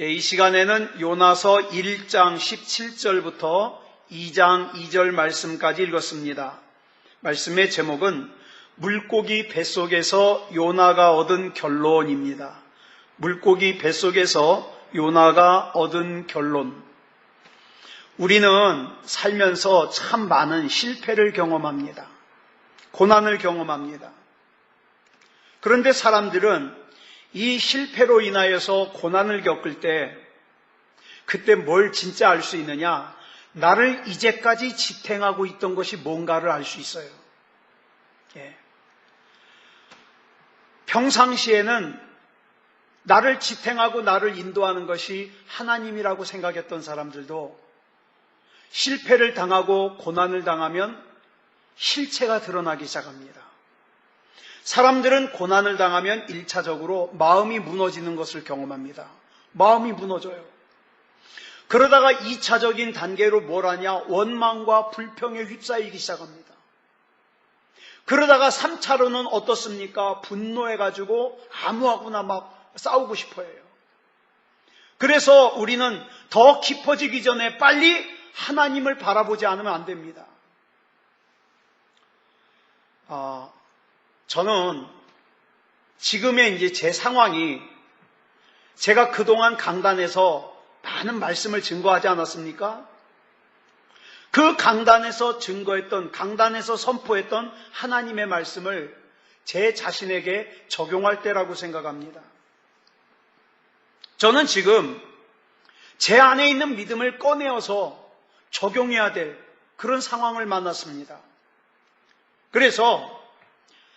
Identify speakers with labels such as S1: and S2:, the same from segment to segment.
S1: 이 시간에는 요나서 1장 17절부터 2장 2절 말씀까지 읽었습니다. 말씀의 제목은 물고기 뱃속에서 요나가 얻은 결론입니다. 물고기 뱃속에서 요나가 얻은 결론. 우리는 살면서 참 많은 실패를 경험합니다. 고난을 경험합니다. 그런데 사람들은 이 실패로 인하여서 고난을 겪을 때 그때 뭘 진짜 알 수 있느냐? 나를 이제까지 지탱하고 있던 것이 뭔가를 알 수 있어요. 평상시에는 나를 지탱하고 나를 인도하는 것이 하나님이라고 생각했던 사람들도 실패를 당하고 고난을 당하면 실체가 드러나기 시작합니다. 사람들은 고난을 당하면 1차적으로 마음이 무너지는 것을 경험합니다. 마음이 무너져요. 그러다가 2차적인 단계로 뭘 하냐? 원망과 불평에 휩싸이기 시작합니다. 그러다가 3차로는 어떻습니까? 분노해가지고 아무하고나 막 싸우고 싶어 해요. 그래서 우리는 더 깊어지기 전에 빨리 하나님을 바라보지 않으면 안 됩니다. 저는 지금의 이제 제 상황이 제가 그동안 강단에서 많은 말씀을 증거하지 않았습니까? 그 강단에서 증거했던, 강단에서 선포했던 하나님의 말씀을 제 자신에게 적용할 때라고 생각합니다. 저는 지금 제 안에 있는 믿음을 꺼내어서 적용해야 될 그런 상황을 만났습니다. 그래서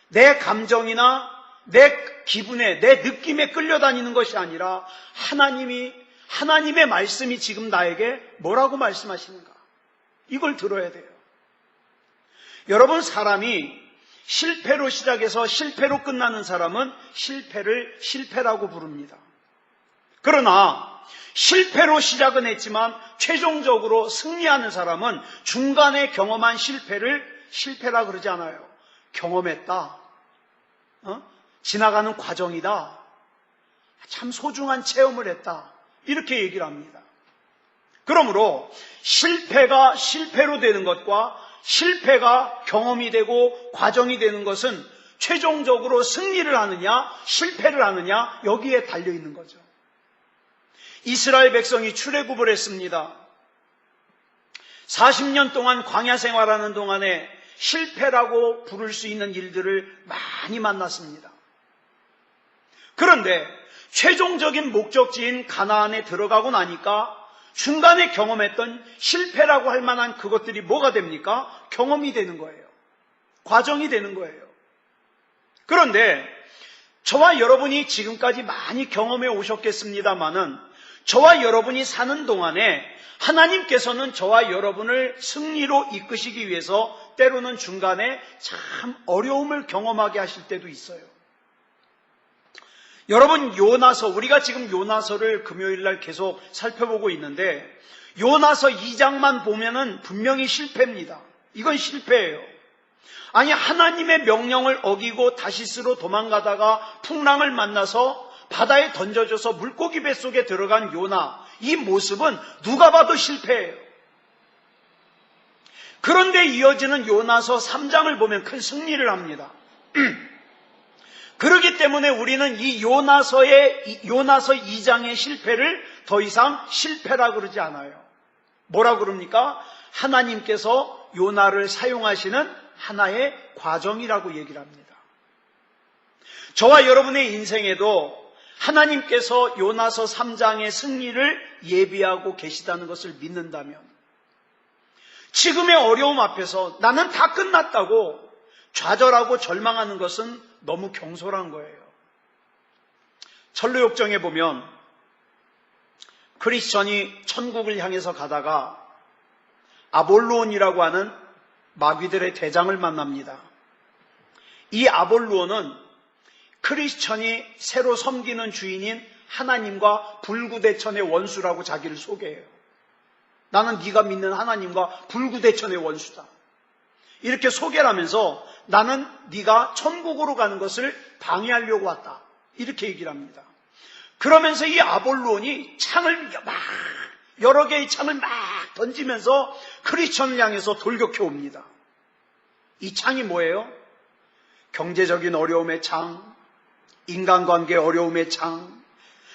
S1: 내 감정이나 내 기분에, 내 느낌에 끌려다니는 것이 아니라 하나님의 말씀이 지금 나에게 뭐라고 말씀하시는가? 이걸 들어야 돼요. 여러분, 사람이 실패로 시작해서 실패로 끝나는 사람은 실패를 실패라고 부릅니다. 그러나 실패로 시작은 했지만 최종적으로 승리하는 사람은 중간에 경험한 실패를 실패라 그러지 않아요. 경험했다. 지나가는 과정이다. 참 소중한 체험을 했다. 이렇게 얘기를 합니다. 그러므로 실패가 실패로 되는 것과 실패가 경험이 되고 과정이 되는 것은 최종적으로 승리를 하느냐 실패를 하느냐 여기에 달려있는 거죠. 이스라엘 백성이 출애굽을 했습니다. 40년 동안 광야 생활하는 동안에 실패라고 부를 수 있는 일들을 많이 만났습니다. 그런데 최종적인 목적지인 가나안에 들어가고 나니까 중간에 경험했던 실패라고 할 만한 그것들이 뭐가 됩니까? 경험이 되는 거예요. 과정이 되는 거예요. 그런데 저와 여러분이 지금까지 많이 경험해 오셨겠습니다마는 저와 여러분이 사는 동안에 하나님께서는 저와 여러분을 승리로 이끄시기 위해서 때로는 중간에 참 어려움을 경험하게 하실 때도 있어요. 여러분, 요나서, 우리가 지금 요나서를 금요일날 계속 살펴보고 있는데 요나서 2장만 보면은 분명히 실패입니다. 이건 실패예요. 아니, 하나님의 명령을 어기고 다시스로 도망가다가 풍랑을 만나서 바다에 던져져서 물고기 뱃속에 들어간 요나, 이 모습은 누가 봐도 실패예요. 그런데 이어지는 요나서 3장을 보면 큰 승리를 합니다. 그렇기 때문에 우리는 이 요나서 2장의 실패를 더 이상 실패라고 그러지 않아요. 뭐라고 그럽니까? 하나님께서 요나를 사용하시는 하나의 과정이라고 얘기를 합니다. 저와 여러분의 인생에도 하나님께서 요나서 3장의 승리를 예비하고 계시다는 것을 믿는다면 지금의 어려움 앞에서 나는 다 끝났다고 좌절하고 절망하는 것은 너무 경솔한 거예요. 천루역정에 보면 크리스천이 천국을 향해서 가다가 아볼로온이라고 하는 마귀들의 대장을 만납니다. 이 아볼로온은 크리스천이 새로 섬기는 주인인 하나님과 불구대천의 원수라고 자기를 소개해요. 나는 네가 믿는 하나님과 불구대천의 원수다. 이렇게 소개를 하면서 나는 네가 천국으로 가는 것을 방해하려고 왔다. 이렇게 얘기를 합니다. 그러면서 이 아볼론이 창을 여러 개의 창을 막 던지면서 크리스천을 향해서 돌격해 옵니다. 이 창이 뭐예요? 경제적인 어려움의 창, 인간관계 어려움의 창,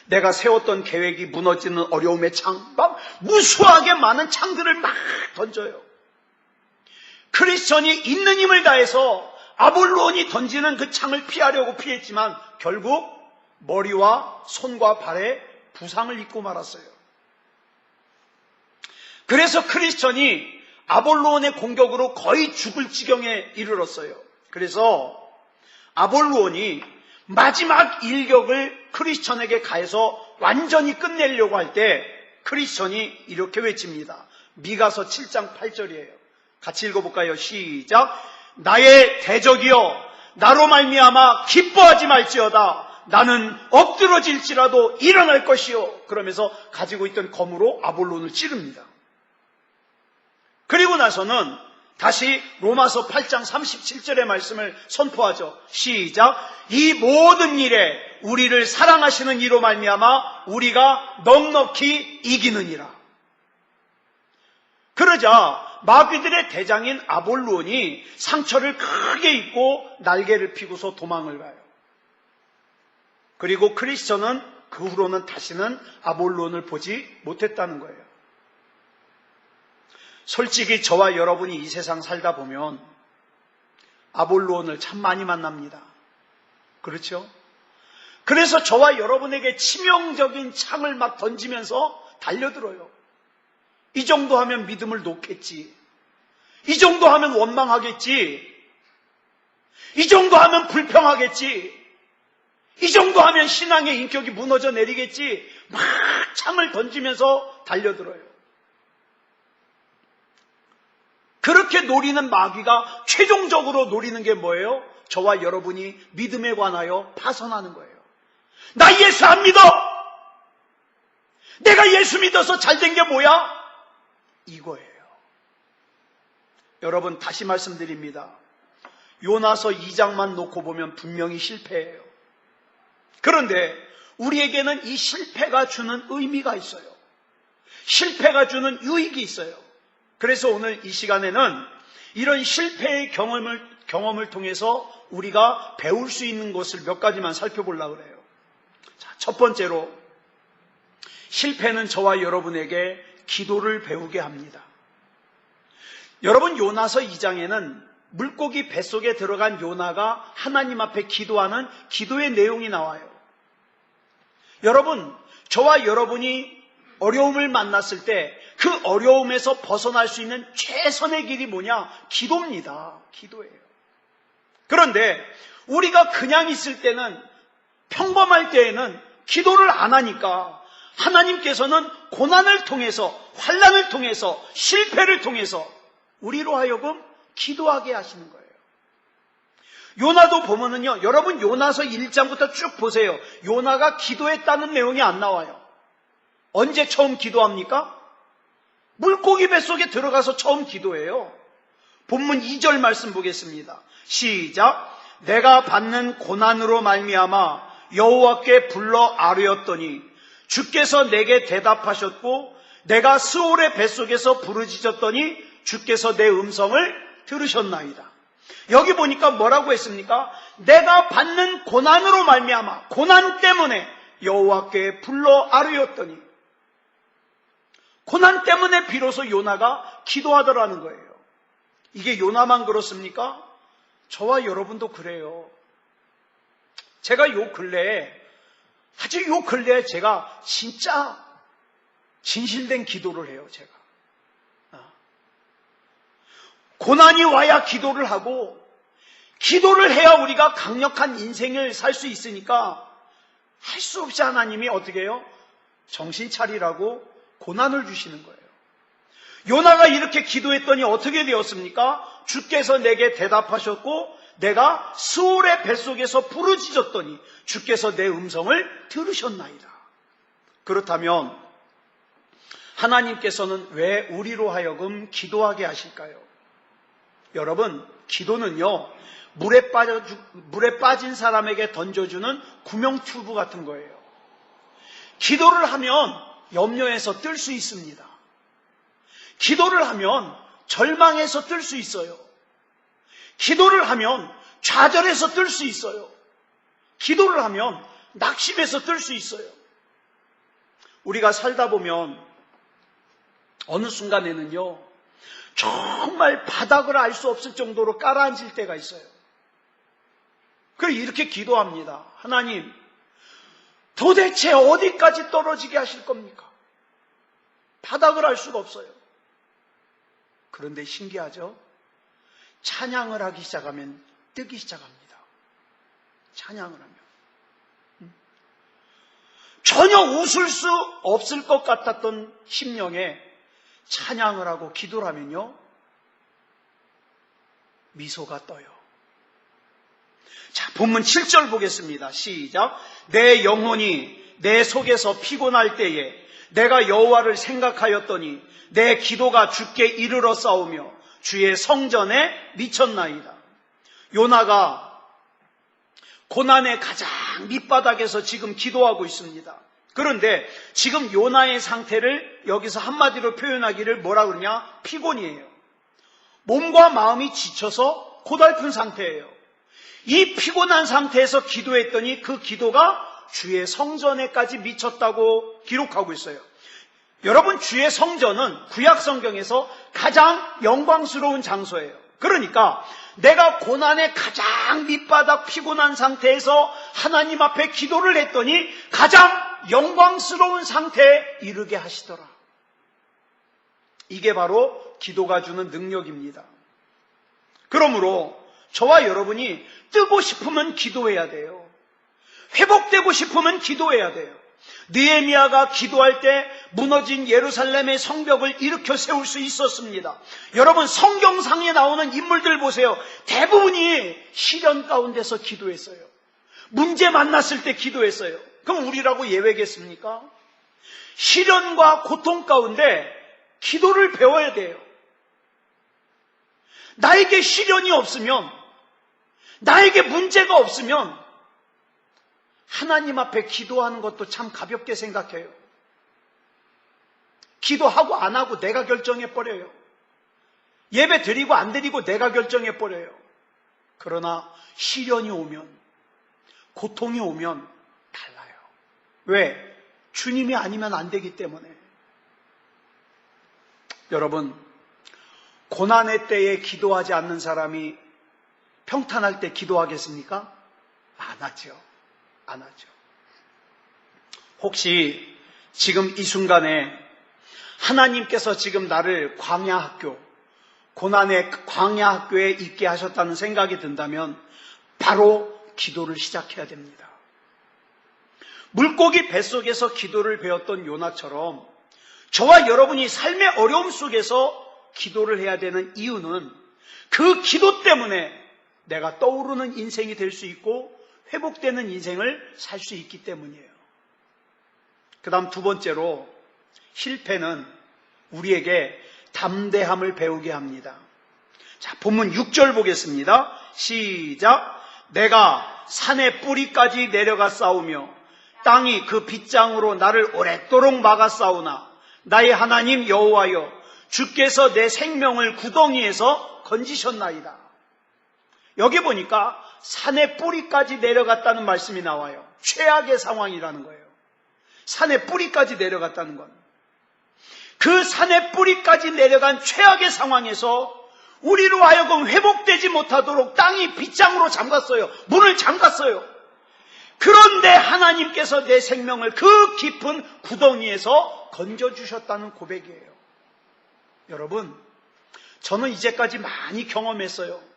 S1: 내가 세웠던 계획이 무너지는 어려움의 창, 막 무수하게 많은 창들을 막 던져요. 크리스천이 있는 힘을 다해서 아볼론이 던지는 그 창을 피하려고 피했지만 결국 머리와 손과 발에 부상을 입고 말았어요. 그래서 크리스천이 아볼론의 공격으로 거의 죽을 지경에 이르렀어요. 그래서 아볼론이 마지막 일격을 크리스천에게 가해서 완전히 끝내려고 할 때 크리스천이 이렇게 외칩니다. 미가서 7장 8절이에요. 같이 읽어볼까요? 시작. 나의 대적이여 나로 말미암아 기뻐하지 말지어다. 나는 엎드러질지라도 일어날 것이요. 그러면서 가지고 있던 검으로 아볼론을 찌릅니다. 그리고 나서는 다시 로마서 8장 37절의 말씀을 선포하죠. 시작. 이 모든 일에 우리를 사랑하시는 이로 말미암아 우리가 넉넉히 이기느니라. 그러자 마귀들의 대장인 아볼론이 상처를 크게 입고 날개를 피고서 도망을 가요. 그리고 크리스천은 그 후로는 다시는 아볼론을 보지 못했다는 거예요. 솔직히 저와 여러분이 이 세상 살다 보면 아볼론을 참 많이 만납니다. 그렇죠? 그래서 저와 여러분에게 치명적인 창을 막 던지면서 달려들어요. 이 정도 하면 믿음을 놓겠지. 이 정도 하면 원망하겠지. 이 정도 하면 불평하겠지. 이 정도 하면 신앙의 인격이 무너져 내리겠지. 막 창을 던지면서 달려들어요. 그렇게 노리는 마귀가 최종적으로 노리는 게 뭐예요? 저와 여러분이 믿음에 관하여 파선하는 거예요. 나 예수 안 믿어! 내가 예수 믿어서 잘된 게 뭐야? 이거예요. 여러분 다시 말씀드립니다. 요나서 2장만 놓고 보면 분명히 실패예요. 그런데 우리에게는 이 실패가 주는 의미가 있어요. 실패가 주는 유익이 있어요. 그래서 오늘 이 시간에는 이런 실패의 경험을 통해서 우리가 배울 수 있는 것을 몇 가지만 살펴보려고 해요. 자, 첫 번째로 실패는 저와 여러분에게 기도를 배우게 합니다. 여러분 요나서 2장에는 물고기 뱃속에 들어간 요나가 하나님 앞에 기도하는 기도의 내용이 나와요. 여러분 저와 여러분이 어려움을 만났을 때 그 어려움에서 벗어날 수 있는 최선의 길이 뭐냐? 기도입니다. 기도예요. 그런데 우리가 그냥 있을 때는 평범할 때에는 기도를 안 하니까 하나님께서는 고난을 통해서 환난을 통해서 실패를 통해서 우리로 하여금 기도하게 하시는 거예요. 요나도 보면은요, 여러분 요나서 1장부터 쭉 보세요. 요나가 기도했다는 내용이 안 나와요. 언제 처음 기도합니까? 물고기 뱃속에 들어가서 처음 기도해요. 본문 2절 말씀 보겠습니다. 시작. 내가 받는 고난으로 말미암아 여호와께 불러 아뢰었더니 주께서 내게 대답하셨고 내가 스올의 뱃속에서 부르짖었더니 주께서 내 음성을 들으셨나이다. 여기 보니까 뭐라고 했습니까? 내가 받는 고난으로 말미암아 고난 때문에 여호와께 불러 아뢰었더니 고난 때문에 비로소 요나가 기도하더라는 거예요. 이게 요나만 그렇습니까? 저와 여러분도 그래요. 제가 요 근래에 제가 진짜 진실된 기도를 해요. 제가 고난이 와야 기도를 하고 기도를 해야 우리가 강력한 인생을 살 수 있으니까 할 수 없이 하나님이 어떻게 해요? 정신 차리라고 고난을 주시는 거예요. 요나가 이렇게 기도했더니 어떻게 되었습니까? 주께서 내게 대답하셨고 내가 스올의 뱃속에서 부르짖었더니 주께서 내 음성을 들으셨나이다. 그렇다면 하나님께서는 왜 우리로 하여금 기도하게 하실까요? 여러분, 기도는요, 물에 빠진 사람에게 던져주는 구명튜브 같은 거예요. 기도를 하면 염려에서 뜰 수 있습니다. 기도를 하면 절망에서 뜰 수 있어요. 기도를 하면 좌절에서 뜰 수 있어요. 기도를 하면 낙심에서 뜰 수 있어요. 우리가 살다 보면 어느 순간에는요, 정말 바닥을 알 수 없을 정도로 깔아앉을 때가 있어요. 그래서 이렇게 기도합니다. 하나님, 도대체 어디까지 떨어지게 하실 겁니까? 바닥을 알 수가 없어요. 그런데 신기하죠? 찬양을 하기 시작하면 뜨기 시작합니다. 찬양을 하면. 전혀 웃을 수 없을 것 같았던 심령에 찬양을 하고 기도를 하면요, 미소가 떠요. 자, 본문 7절 보겠습니다. 시작. 내 영혼이 내 속에서 피곤할 때에 내가 여호와를 생각하였더니 내 기도가 주께 이르러 싸우며 주의 성전에 미쳤나이다. 요나가 고난의 가장 밑바닥에서 지금 기도하고 있습니다. 그런데 지금 요나의 상태를 여기서 한마디로 표현하기를 뭐라 그러냐? 피곤이에요. 몸과 마음이 지쳐서 고달픈 상태예요. 이 피곤한 상태에서 기도했더니 그 기도가 주의 성전에까지 미쳤다고 기록하고 있어요. 여러분, 주의 성전은 구약 성경에서 가장 영광스러운 장소예요. 그러니까 내가 고난의 가장 밑바닥 피곤한 상태에서 하나님 앞에 기도를 했더니 가장 영광스러운 상태에 이르게 하시더라. 이게 바로 기도가 주는 능력입니다. 그러므로 저와 여러분이 뜨고 싶으면 기도해야 돼요. 회복되고 싶으면 기도해야 돼요. 느헤미야가 기도할 때 무너진 예루살렘의 성벽을 일으켜 세울 수 있었습니다. 여러분, 성경상에 나오는 인물들 보세요. 대부분이 시련 가운데서 기도했어요. 문제 만났을 때 기도했어요. 그럼 우리라고 예외겠습니까? 시련과 고통 가운데 기도를 배워야 돼요. 나에게 시련이 없으면, 나에게 문제가 없으면 하나님 앞에 기도하는 것도 참 가볍게 생각해요. 기도하고 안 하고 내가 결정해버려요. 예배 드리고 안 드리고 내가 결정해버려요. 그러나 시련이 오면, 고통이 오면 달라요. 왜? 주님이 아니면 안 되기 때문에. 여러분, 고난의 때에 기도하지 않는 사람이 평탄할 때 기도하겠습니까? 안 하죠. 안 하죠. 혹시 지금 이 순간에 하나님께서 지금 나를 광야학교, 고난의 광야학교에 있게 하셨다는 생각이 든다면 바로 기도를 시작해야 됩니다. 물고기 뱃속에서 기도를 배웠던 요나처럼 저와 여러분이 삶의 어려움 속에서 기도를 해야 되는 이유는 그 기도 때문에 내가 떠오르는 인생이 될 수 있고 회복되는 인생을 살 수 있기 때문이에요. 그 다음 두 번째로, 실패는 우리에게 담대함을 배우게 합니다. 자, 본문 6절 보겠습니다. 시작. 내가 산의 뿌리까지 내려가 싸우며 땅이 그 빗장으로 나를 오랫도록 막아 싸우나 나의 하나님 여호와여, 주께서 내 생명을 구덩이에서 건지셨나이다. 여기 보니까 산의 뿌리까지 내려갔다는 말씀이 나와요. 최악의 상황이라는 거예요. 산의 뿌리까지 내려갔다는 건. 그 산의 뿌리까지 내려간 최악의 상황에서 우리로 하여금 회복되지 못하도록 땅이 빗장으로 잠갔어요. 문을 잠갔어요. 그런데 하나님께서 내 생명을 그 깊은 구덩이에서 건져주셨다는 고백이에요. 여러분, 저는 이제까지 많이 경험했어요.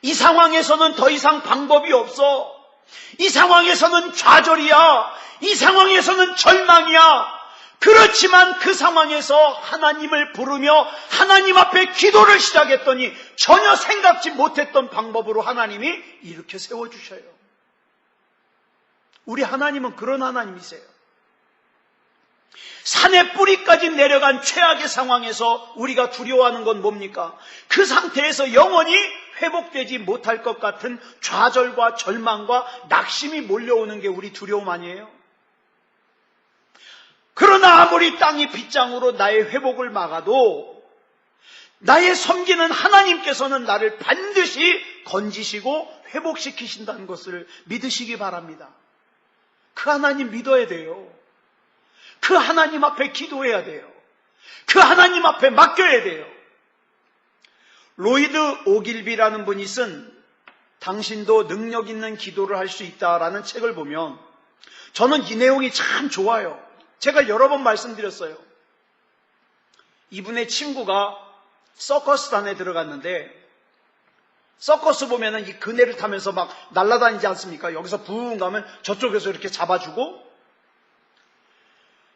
S1: 이 상황에서는 더 이상 방법이 없어. 이 상황에서는 좌절이야. 이 상황에서는 절망이야. 그렇지만 그 상황에서 하나님을 부르며 하나님 앞에 기도를 시작했더니 전혀 생각지 못했던 방법으로 하나님이 일으켜 세워주셔요. 우리 하나님은 그런 하나님이세요. 산의 뿌리까지 내려간 최악의 상황에서 우리가 두려워하는 건 뭡니까? 그 상태에서 영원히 회복되지 못할 것 같은 좌절과 절망과 낙심이 몰려오는 게 우리 두려움 아니에요? 그러나 아무리 땅이 빗장으로 나의 회복을 막아도 나의 섬기는 하나님께서는 나를 반드시 건지시고 회복시키신다는 것을 믿으시기 바랍니다. 그 하나님 믿어야 돼요. 그 하나님 앞에 기도해야 돼요. 그 하나님 앞에 맡겨야 돼요. 로이드 오길비라는 분이 쓴 당신도 능력 있는 기도를 할 수 있다라는 책을 보면 저는 이 내용이 참 좋아요. 제가 여러 번 말씀드렸어요. 이분의 친구가 서커스단에 들어갔는데 서커스 보면은 이 그네를 타면서 막 날아다니지 않습니까? 여기서 붕 가면 저쪽에서 이렇게 잡아주고,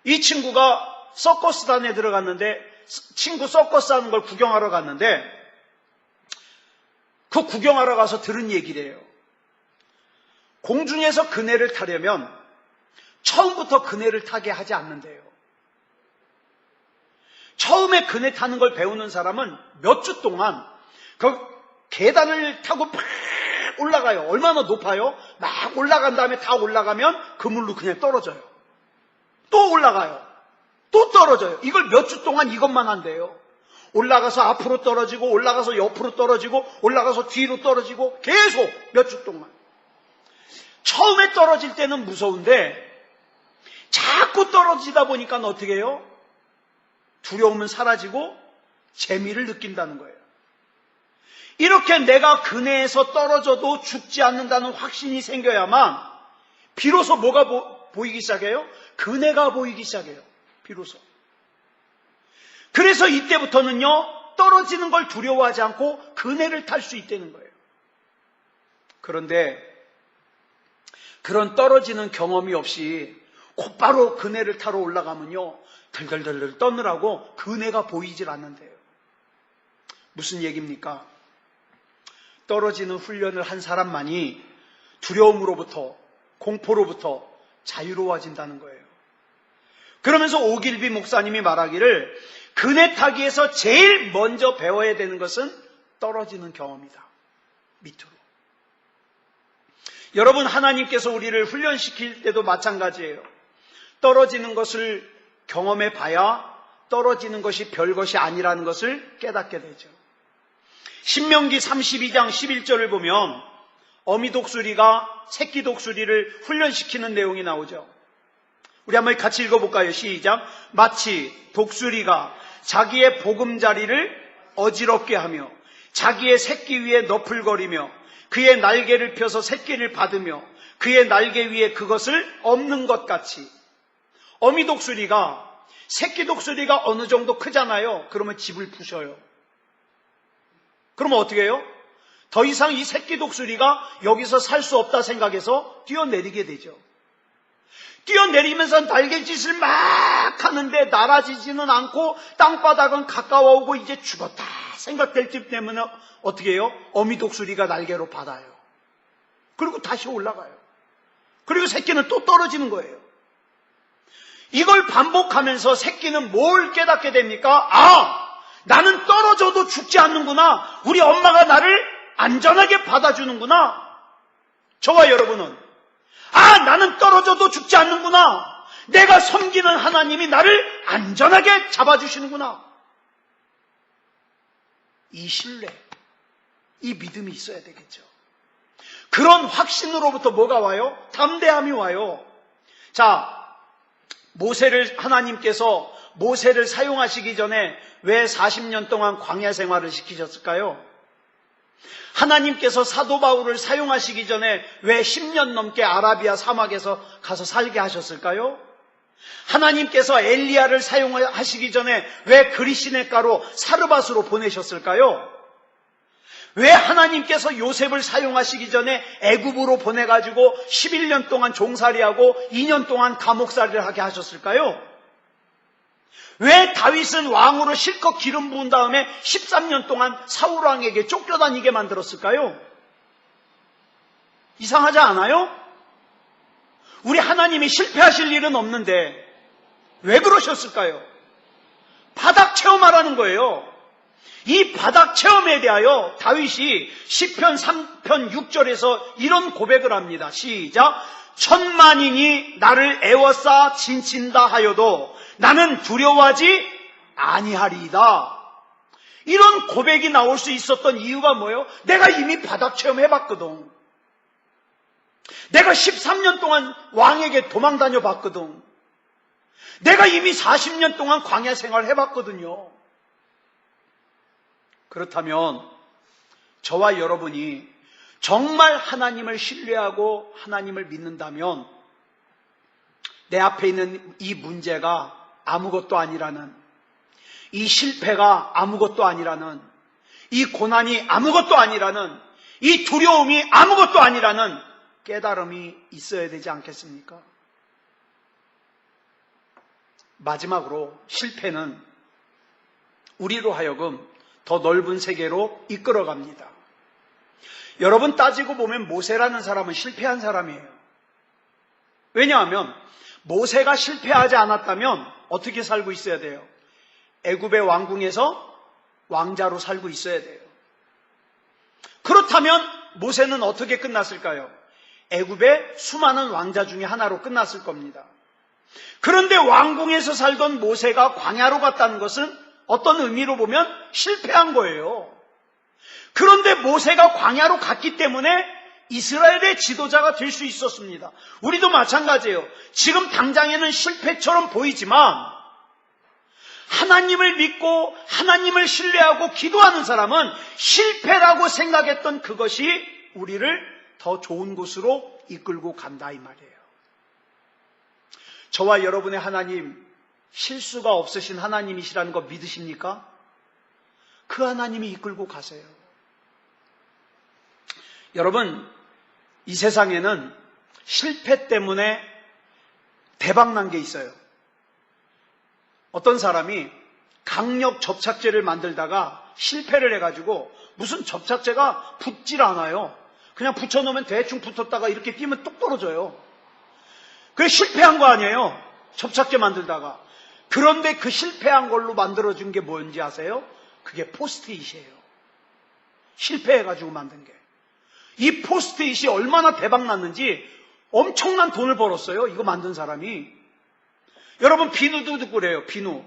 S1: 이 친구가 서커스단에 들어갔는데 친구 서커스 하는 걸 구경하러 갔는데 그 구경하러 가서 들은 얘기래요. 공중에서 그네를 타려면 처음부터 그네를 타게 하지 않는데요. 처음에 그네 타는 걸 배우는 사람은 몇 주 동안 그 계단을 타고 막 올라가요. 얼마나 높아요? 막 올라간 다음에 다 올라가면 그물로 그냥 떨어져요. 또 올라가요. 또 떨어져요. 이걸 몇 주 동안 이것만 한대요. 올라가서 앞으로 떨어지고 올라가서 옆으로 떨어지고 올라가서 뒤로 떨어지고 계속 몇 주 동안. 처음에 떨어질 때는 무서운데 자꾸 떨어지다 보니까 어떻게 해요? 두려움은 사라지고 재미를 느낀다는 거예요. 이렇게 내가 그네에서 떨어져도 죽지 않는다는 확신이 생겨야만 비로소 뭐가 보이기 시작해요? 그네가 보이기 시작해요. 비로소. 그래서 이때부터는요, 떨어지는 걸 두려워하지 않고 그네를 탈 수 있다는 거예요. 그런데 그런 떨어지는 경험이 없이 곧바로 그네를 타러 올라가면요, 덜덜덜 떠느라고 그네가 보이질 않는데요. 무슨 얘기입니까? 떨어지는 훈련을 한 사람만이 두려움으로부터, 공포로부터 자유로워진다는 거예요. 그러면서 오길비 목사님이 말하기를 그네 타기에서 제일 먼저 배워야 되는 것은 떨어지는 경험이다. 밑으로. 여러분, 하나님께서 우리를 훈련시킬 때도 마찬가지예요. 떨어지는 것을 경험해 봐야 떨어지는 것이 별것이 아니라는 것을 깨닫게 되죠. 신명기 32장 11절을 보면 어미 독수리가 새끼 독수리를 훈련시키는 내용이 나오죠. 우리 한번 같이 읽어볼까요? 시작. 마치 독수리가 자기의 보금자리를 어지럽게 하며 자기의 새끼 위에 너풀거리며 그의 날개를 펴서 새끼를 받으며 그의 날개 위에 그것을 엎는 것 같이. 어미 독수리가 새끼 독수리가 어느 정도 크잖아요. 그러면 집을 부셔요. 그러면 어떻게 해요? 더 이상 이 새끼 독수리가 여기서 살 수 없다 생각해서 뛰어내리게 되죠. 뛰어내리면서 날갯짓을 막 하는데 날아지지는 않고 땅바닥은 가까워오고 이제 죽었다 생각될 때 때문에 어떻게 해요? 어미 독수리가 날개로 받아요. 그리고 다시 올라가요. 그리고 새끼는 또 떨어지는 거예요. 이걸 반복하면서 새끼는 뭘 깨닫게 됩니까? 아! 나는 떨어져도 죽지 않는구나. 우리 엄마가 나를 안전하게 받아주는구나. 저와 여러분은 아, 나는 떨어져도 죽지 않는구나. 내가 섬기는 하나님이 나를 안전하게 잡아주시는구나. 이 신뢰, 이 믿음이 있어야 되겠죠. 그런 확신으로부터 뭐가 와요? 담대함이 와요. 자, 하나님께서 모세를 사용하시기 전에 왜 40년 동안 광야 생활을 시키셨을까요? 하나님께서 사도 바울을 사용하시기 전에 왜 10년 넘게 아라비아 사막에서 가서 살게 하셨을까요? 하나님께서 엘리야를 사용하시기 전에 왜 그리시네가로 사르밧으로 보내셨을까요? 왜 하나님께서 요셉을 사용하시기 전에 애굽으로 보내가지고 11년 동안 종살이하고 2년 동안 감옥살이를 하게 하셨을까요? 왜 다윗은 왕으로 실컷 기름 부은 다음에 13년 동안 사울왕에게 쫓겨다니게 만들었을까요? 이상하지 않아요? 우리 하나님이 실패하실 일은 없는데 왜 그러셨을까요? 바닥 체험하라는 거예요. 이 바닥 체험에 대하여 다윗이 시편 3편 6절에서 이런 고백을 합니다. 시작. 천만인이 나를 애워싸 진친다 하여도 나는 두려워하지 아니하리이다. 이런 고백이 나올 수 있었던 이유가 뭐예요? 내가 이미 바닥 체험해봤거든. 내가 13년 동안 왕에게 도망 다녀봤거든. 내가 이미 40년 동안 광야 생활 해봤거든요. 그렇다면 저와 여러분이 정말 하나님을 신뢰하고 하나님을 믿는다면 내 앞에 있는 이 문제가 아무것도 아니라는, 이 실패가 아무것도 아니라는, 이 고난이 아무것도 아니라는, 이 두려움이 아무것도 아니라는 깨달음이 있어야 되지 않겠습니까? 마지막으로 실패는 우리로 하여금 더 넓은 세계로 이끌어갑니다. 여러분 따지고 보면 모세라는 사람은 실패한 사람이에요. 왜냐하면 모세가 실패하지 않았다면 어떻게 살고 있어야 돼요? 애굽의 왕궁에서 왕자로 살고 있어야 돼요. 그렇다면 모세는 어떻게 끝났을까요? 애굽의 수많은 왕자 중에 하나로 끝났을 겁니다. 그런데 왕궁에서 살던 모세가 광야로 갔다는 것은 어떤 의미로 보면 실패한 거예요. 그런데 모세가 광야로 갔기 때문에 이스라엘의 지도자가 될 수 있었습니다. 우리도 마찬가지예요. 지금 당장에는 실패처럼 보이지만 하나님을 믿고 하나님을 신뢰하고 기도하는 사람은 실패라고 생각했던 그것이 우리를 더 좋은 곳으로 이끌고 간다 이 말이에요. 저와 여러분의 하나님, 실수가 없으신 하나님이시라는 거 믿으십니까? 그 하나님이 이끌고 가세요. 여러분, 이 세상에는 실패 때문에 대박난 게 있어요. 어떤 사람이 강력 접착제를 만들다가 실패를 해가지고 무슨 접착제가 붙질 않아요. 그냥 붙여놓으면 대충 붙었다가 이렇게 끼면 뚝 떨어져요. 그게 실패한 거 아니에요? 접착제 만들다가. 그런데 그 실패한 걸로 만들어준 게 뭔지 아세요? 그게 포스트잇이에요. 실패해가지고 만든 게. 이 포스트잇이 얼마나 대박 났는지 엄청난 돈을 벌었어요. 이거 만든 사람이. 여러분 비누도 그래요. 비누.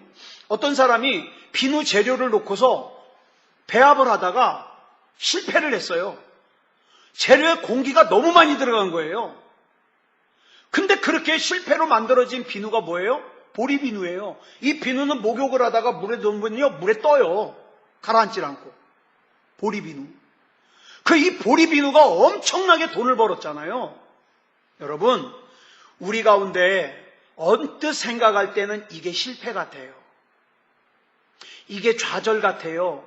S1: 어떤 사람이 비누 재료를 놓고서 배합을 하다가 실패를 했어요. 재료에 공기가 너무 많이 들어간 거예요. 근데 그렇게 실패로 만들어진 비누가 뭐예요? 보리비누예요. 이 비누는 목욕을 하다가 물에 넣으면요, 물에 떠요. 가라앉질 않고. 보리비누. 이 보리비누가 엄청나게 돈을 벌었잖아요. 여러분, 우리 가운데 언뜻 생각할 때는 이게 실패 같아요. 이게 좌절 같아요.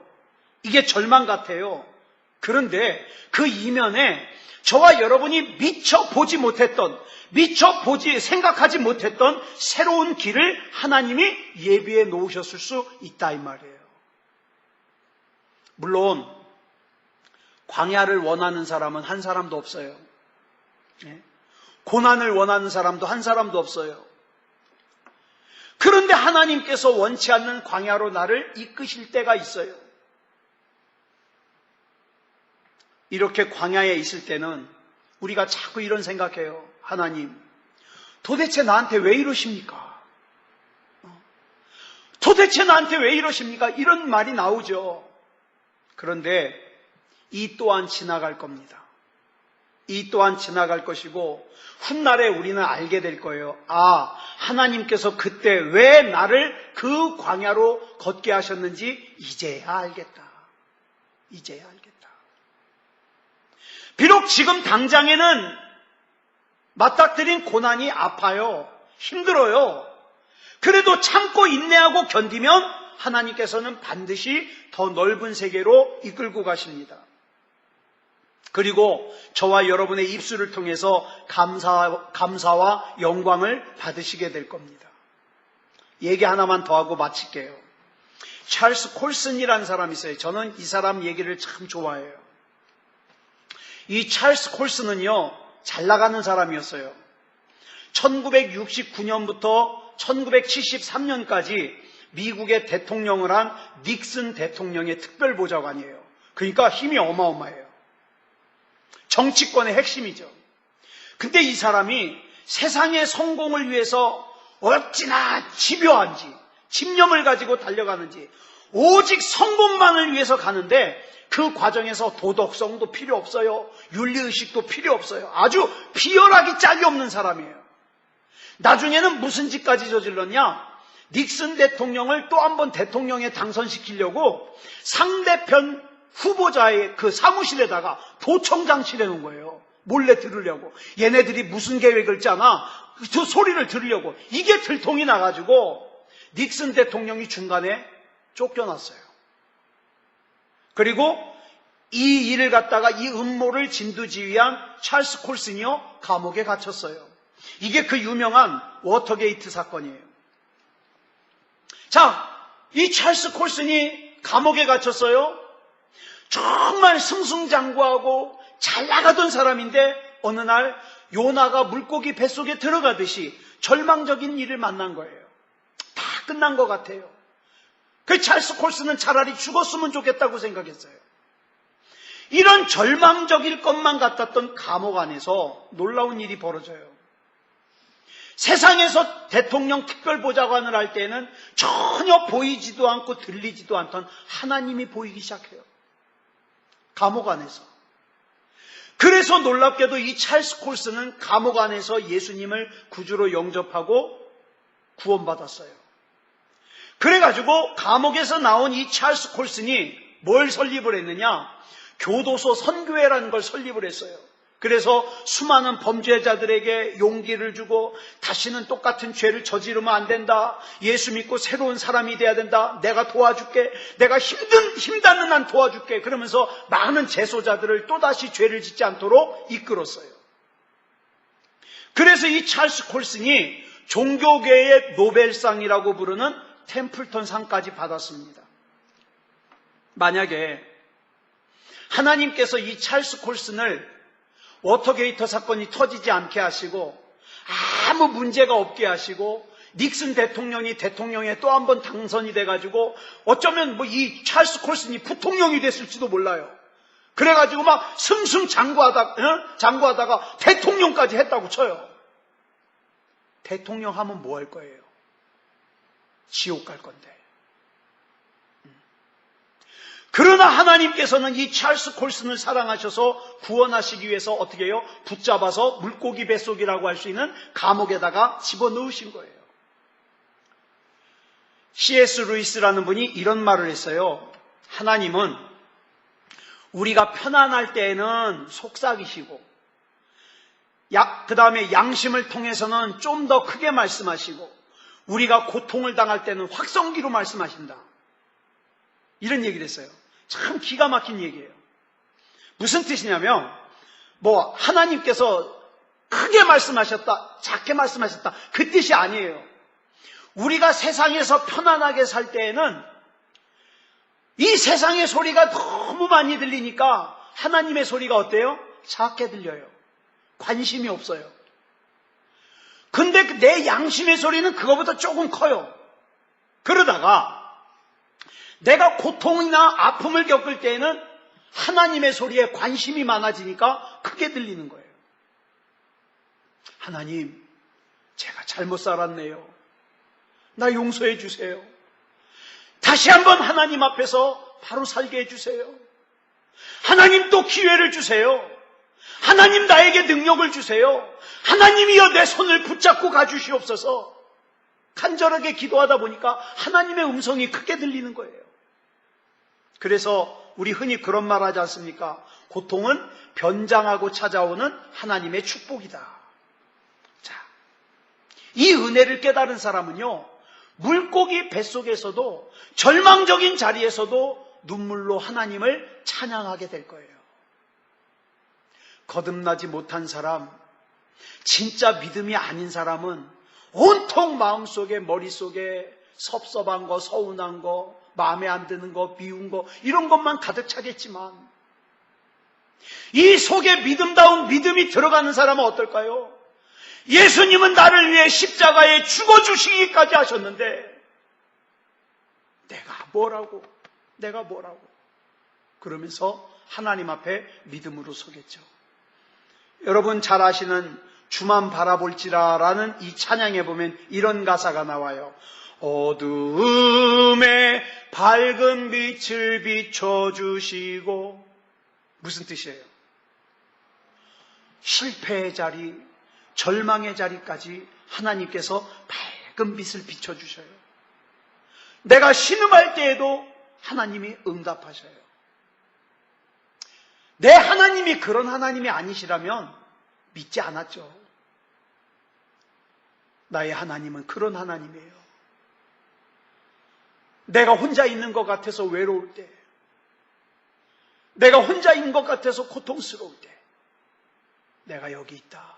S1: 이게 절망 같아요. 그런데 그 이면에 저와 여러분이 미처 보지 못했던, 생각하지 못했던 새로운 길을 하나님이 예비해 놓으셨을 수 있다 이 말이에요. 물론 광야를 원하는 사람은 한 사람도 없어요. 고난을 원하는 사람도 한 사람도 없어요. 그런데 하나님께서 원치 않는 광야로 나를 이끄실 때가 있어요. 이렇게 광야에 있을 때는 우리가 자꾸 이런 생각해요. 하나님, 도대체 나한테 왜 이러십니까? 도대체 나한테 왜 이러십니까? 이런 말이 나오죠. 그런데 이 또한 지나갈 겁니다. 이 또한 지나갈 것이고 훗날에 우리는 알게 될 거예요. 아, 하나님께서 그때 왜 나를 그 광야로 걷게 하셨는지 이제야 알겠다. 이제야 알겠다. 비록 지금 당장에는 맞닥뜨린 고난이 아파요. 힘들어요. 그래도 참고 인내하고 견디면 하나님께서는 반드시 더 넓은 세계로 이끌고 가십니다. 그리고 저와 여러분의 입술을 통해서 감사와 영광을 받으시게 될 겁니다. 얘기 하나만 더 하고 마칠게요. 찰스 콜슨이라는 사람이 있어요. 저는 이 사람 얘기를 참 좋아해요. 이 찰스 콜슨은요, 잘 나가는 사람이었어요. 1969년부터 1973년까지 미국의 대통령을 한 닉슨 대통령의 특별보좌관이에요. 그러니까 힘이 어마어마해요. 정치권의 핵심이죠. 근데 이 사람이 세상의 성공을 위해서 어찌나 집요한지, 집념을 가지고 달려가는지, 오직 성공만을 위해서 가는데 그 과정에서 도덕성도 필요 없어요. 윤리의식도 필요 없어요. 아주 비열하기 짝이 없는 사람이에요. 나중에는 무슨 짓까지 저질렀냐? 닉슨 대통령을 또 한 번 대통령에 당선시키려고 상대편 후보자의 그 사무실에다가 도청장치를 해놓은 거예요. 몰래 들으려고. 얘네들이 무슨 계획을 짜나 그 소리를 들으려고. 이게 들통이 나가지고 닉슨 대통령이 중간에 쫓겨났어요. 그리고 이 일을 갖다가 이 음모를 진두지휘한 찰스 콜슨이요 감옥에 갇혔어요. 이게 그 유명한 워터게이트 사건이에요. 자, 이 찰스 콜슨이 감옥에 갇혔어요. 정말 승승장구하고 잘 나가던 사람인데 어느 날 요나가 물고기 뱃속에 들어가듯이 절망적인 일을 만난 거예요. 다 끝난 것 같아요. 그 찰스 콜슨은 차라리 죽었으면 좋겠다고 생각했어요. 이런 절망적일 것만 같았던 감옥 안에서 놀라운 일이 벌어져요. 세상에서 대통령 특별보좌관을 할 때는 전혀 보이지도 않고 들리지도 않던 하나님이 보이기 시작해요. 감옥 안에서. 그래서 놀랍게도 이 찰스 콜슨은 감옥 안에서 예수님을 구주로 영접하고 구원받았어요. 그래가지고 감옥에서 나온 이 찰스 콜슨이 뭘 설립을 했느냐? 교도소 선교회라는 걸 설립을 했어요. 그래서 수많은 범죄자들에게 용기를 주고 다시는 똑같은 죄를 저지르면 안 된다. 예수 믿고 새로운 사람이 돼야 된다. 내가 도와줄게. 내가 힘닿는 한 도와줄게. 그러면서 많은 재소자들을 또다시 죄를 짓지 않도록 이끌었어요. 그래서 이 찰스 콜슨이 종교계의 노벨상이라고 부르는 템플턴 상까지 받았습니다. 만약에 하나님께서 이 찰스 콜슨을 워터게이트 사건이 터지지 않게 하시고 아무 문제가 없게 하시고 닉슨 대통령이 대통령에 또 한 번 당선이 돼가지고 어쩌면 뭐 이 찰스 콜슨이 부통령이 됐을지도 몰라요. 그래가지고 막 승승장구하다가 대통령까지 했다고 쳐요. 대통령 하면 뭐 할 거예요? 지옥 갈 건데. 그러나 하나님께서는 이 찰스 콜슨을 사랑하셔서 구원하시기 위해서 어떻게 해요? 붙잡아서 물고기 뱃속이라고 할 수 있는 감옥에다가 집어넣으신 거예요. C.S. 루이스라는 분이 이런 말을 했어요. 하나님은 우리가 편안할 때에는 속삭이시고 그 다음에 양심을 통해서는 좀 더 크게 말씀하시고 우리가 고통을 당할 때는 확성기로 말씀하신다. 이런 얘기를 했어요. 참 기가 막힌 얘기예요. 무슨 뜻이냐면 하나님께서 크게 말씀하셨다, 작게 말씀하셨다 그 뜻이 아니에요. 우리가 세상에서 편안하게 살 때에는 이 세상의 소리가 너무 많이 들리니까 하나님의 소리가 어때요? 작게 들려요. 관심이 없어요. 근데 내 양심의 소리는 그거보다 조금 커요. 그러다가 내가 고통이나 아픔을 겪을 때에는 하나님의 소리에 관심이 많아지니까 크게 들리는 거예요. 하나님, 제가 잘못 살았네요. 나 용서해 주세요. 다시 한번 하나님 앞에서 바로 살게 해주세요. 하나님 또 기회를 주세요. 하나님 나에게 능력을 주세요. 하나님이여 내 손을 붙잡고 가주시옵소서. 간절하게 기도하다 보니까 하나님의 음성이 크게 들리는 거예요. 그래서 우리 흔히 그런 말 하지 않습니까? 고통은 변장하고 찾아오는 하나님의 축복이다. 자, 이 은혜를 깨달은 사람은요, 물고기 뱃속에서도 절망적인 자리에서도 눈물로 하나님을 찬양하게 될 거예요. 거듭나지 못한 사람, 진짜 믿음이 아닌 사람은 온통 마음속에 머릿속에 섭섭한 거, 서운한 거, 마음에 안 드는 거, 미운 거 이런 것만 가득 차겠지만 이 속에 믿음다운 믿음이 들어가는 사람은 어떨까요? 예수님은 나를 위해 십자가에 죽어주시기까지 하셨는데 내가 뭐라고 그러면서 하나님 앞에 믿음으로 서겠죠. 여러분 잘 아시는 주만 바라볼지라라는 이 찬양에 보면 이런 가사가 나와요. 어두움에 밝은 빛을 비춰주시고. 무슨 뜻이에요? 실패의 자리, 절망의 자리까지 하나님께서 밝은 빛을 비춰주셔요. 내가 신음할 때에도 하나님이 응답하셔요. 내 하나님이 그런 하나님이 아니시라면 믿지 않았죠. 나의 하나님은 그런 하나님이에요. 내가 혼자 있는 것 같아서 외로울 때, 내가 혼자 있는 것 같아서 고통스러울 때, 내가 여기 있다.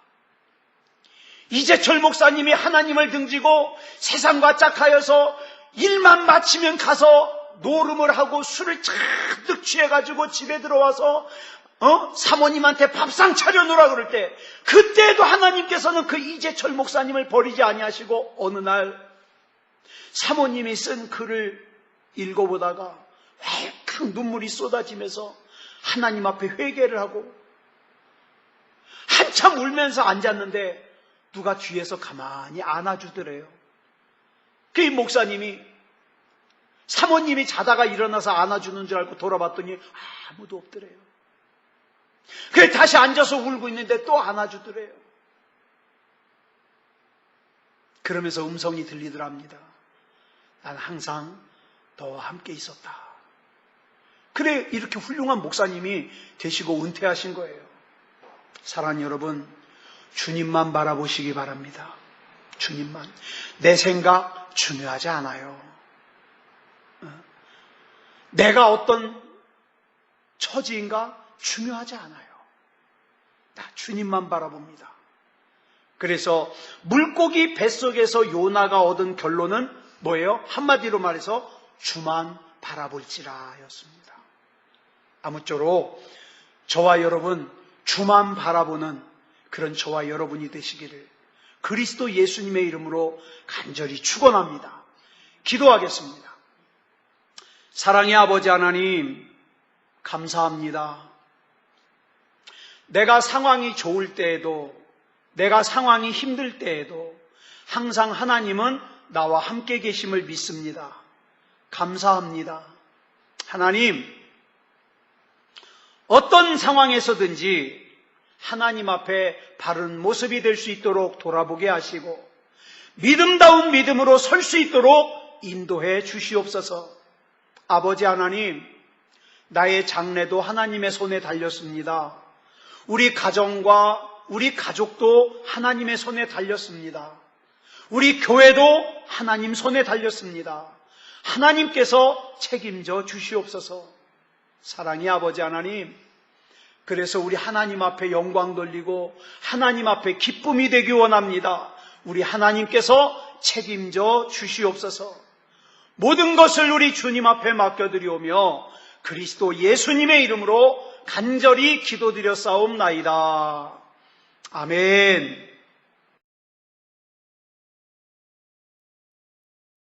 S1: 이재철 목사님이 하나님을 등지고 세상과 짝하여서 일만 마치면 가서 노름을 하고 술을 잔뜩 취해가지고 집에 들어와서 사모님한테 밥상 차려놓으라 그럴 때, 그때도 하나님께서는 그 이재철 목사님을 버리지 아니하시고 어느 날 사모님이 쓴 글을 읽어보다가 왈칵 눈물이 쏟아지면서 하나님 앞에 회개를 하고 한참 울면서 앉았는데 누가 뒤에서 가만히 안아주더래요. 그 목사님이 사모님이 자다가 일어나서 안아주는 줄 알고 돌아봤더니 아무도 없더래요. 그래 다시 앉아서 울고 있는데 또 안아주더래요. 그러면서 음성이 들리더랍니다. 난 항상 너와 함께 있었다. 그래 이렇게 훌륭한 목사님이 되시고 은퇴하신 거예요. 사랑하는 여러분, 주님만 바라보시기 바랍니다. 주님만. 내 생각 중요하지 않아요. 내가 어떤 처지인가 중요하지 않아요. 나 주님만 바라봅니다. 그래서 물고기 뱃속에서 요나가 얻은 결론은 뭐예요? 한마디로 말해서 주만 바라볼지라 였습니다. 아무쪼록 저와 여러분 주만 바라보는 그런 저와 여러분이 되시기를 그리스도 예수님의 이름으로 간절히 축원합니다. 기도하겠습니다. 사랑의 아버지 하나님, 감사합니다. 내가 상황이 좋을 때에도, 내가 상황이 힘들 때에도 항상 하나님은 나와 함께 계심을 믿습니다. 감사합니다. 하나님, 어떤 상황에서든지 하나님 앞에 바른 모습이 될 수 있도록 돌아보게 하시고 믿음다운 믿음으로 설 수 있도록 인도해 주시옵소서. 아버지 하나님, 나의 장래도 하나님의 손에 달렸습니다. 우리 가정과 우리 가족도 하나님의 손에 달렸습니다. 우리 교회도 하나님 손에 달렸습니다. 하나님께서 책임져 주시옵소서. 사랑의 아버지 하나님, 그래서 우리 하나님 앞에 영광 돌리고 하나님 앞에 기쁨이 되기 원합니다. 우리 하나님께서 책임져 주시옵소서. 모든 것을 우리 주님 앞에 맡겨드리오며 그리스도 예수님의 이름으로 간절히 기도드려 싸움나이다. 아멘.